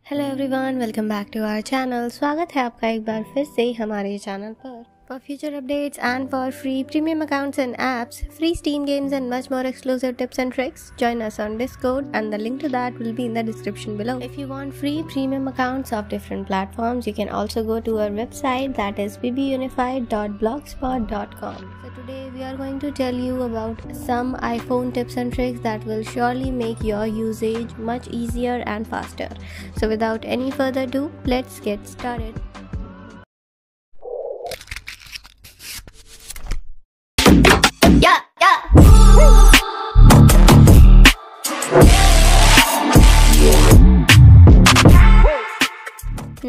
Hello everyone, welcome back to our channel. स्वागत है आपका एक बार फिर से हमारे चैनल पर। For future updates and for free premium accounts and apps, free Steam games and much more exclusive tips and tricks, join us on Discord and the link to that will be in the description below. If you want free premium accounts of different platforms, you can also go to our website, that is Pbunified.blogspot.com. So today we are going to tell you about some iPhone tips and tricks that will surely make your usage much easier and faster. So without any further ado, let's get started.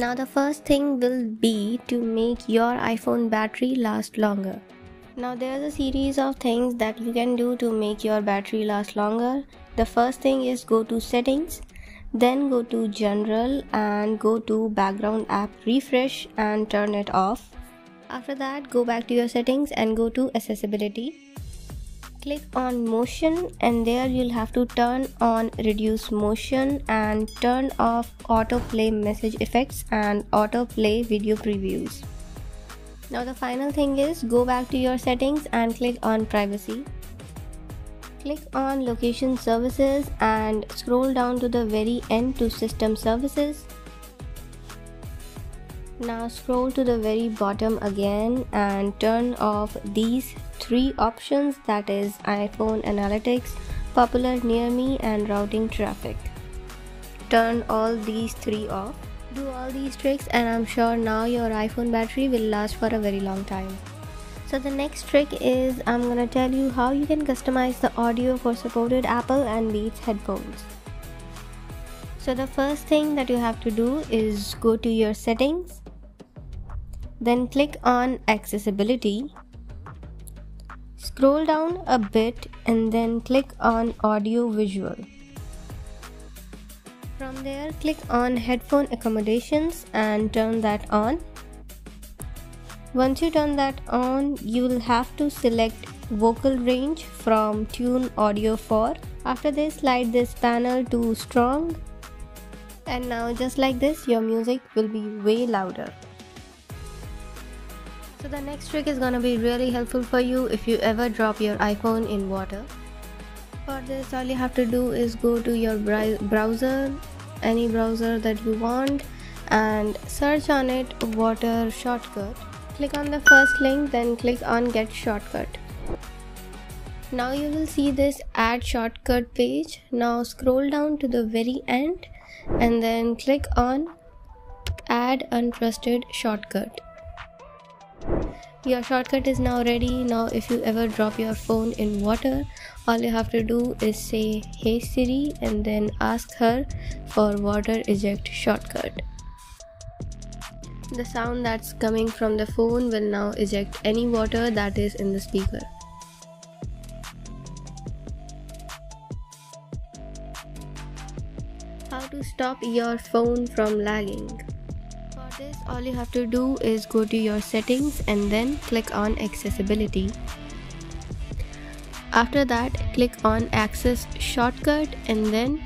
Now the first thing will be to make your iPhone battery last longer. Now there's a series of things that you can do to make your battery last longer. The first thing is go to settings, then go to general and go to background app refresh and turn it off. After that, go back to your settings and go to accessibility. Click on motion and there you'll have to turn on reduce motion and turn off autoplay message effects and autoplay video previews. Now the final thing is go back to your settings and click on privacy. Click on location services and scroll down to the very end to system services. Now scroll to the very bottom again and turn off these three options, that is iPhone analytics, popular near me and routing traffic. Turn all these three off. Do all these tricks and I'm sure now your iPhone battery will last for a very long time. So the next trick is I'm gonna tell you how you can customize the audio for supported Apple and Beats headphones. So the first thing that you have to do is go to your settings, then click on accessibility, scroll down a bit and then click on audio visual. From there, click on headphone accommodations and turn that on. Once you turn that on, you will have to select vocal range from tune audio 4. After this, slide this panel to strong, and now just like this your music will be way louder. So the next trick is gonna be really helpful for you if you ever drop your iPhone in water. For this, all you have to do is go to your browser, any browser that you want, and search on it water shortcut. Click on the first link, then click on get shortcut. Now you will see this add shortcut page. Now scroll down to the very end and then click on add untrusted shortcut. Your shortcut is now ready. Now if you ever drop your phone in water, all you have to do is say hey Siri and then ask her for water eject shortcut. The sound that's coming from the phone will now eject any water that is in the speaker. How to stop your phone from lagging? For this, all you have to do is go to your settings and then click on accessibility. After that, click on access shortcut and then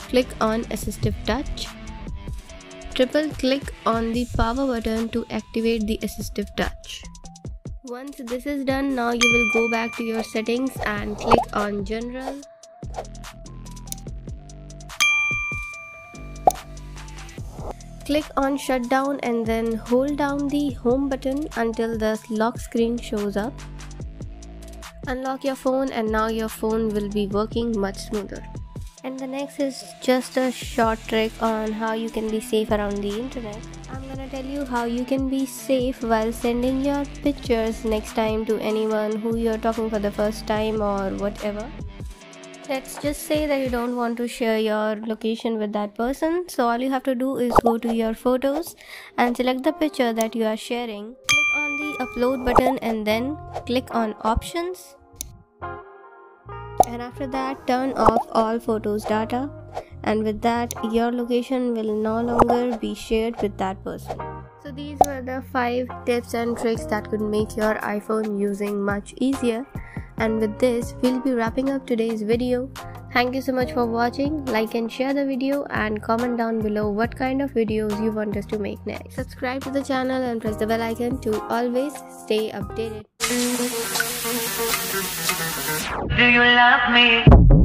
click on assistive touch. Triple click on the power button to activate the assistive touch. Once this is done, now you will go back to your settings and click on general. Click on shutdown and then hold down the home button until the lock screen shows up. Unlock your phone and now your phone will be working much smoother. And the next is just a short trick on how you can be safe around the internet. I'm gonna tell you how you can be safe while sending your pictures next time to anyone who you're talking for the first time or whatever. Let's just say that you don't want to share your location with that person. So all you have to do is go to your photos and select the picture that you are sharing. Click on the upload button and then click on options. And after that, turn off all photos data. And with that, your location will no longer be shared with that person. So these were the 5 tips and tricks that could make your iPhone using much easier. And with this, we'll be wrapping up today's video. Thank you so much for watching. Like and share the video and comment down below what kind of videos you want us to make next. Subscribe to the channel and press the bell icon to always stay updated. Do you love me?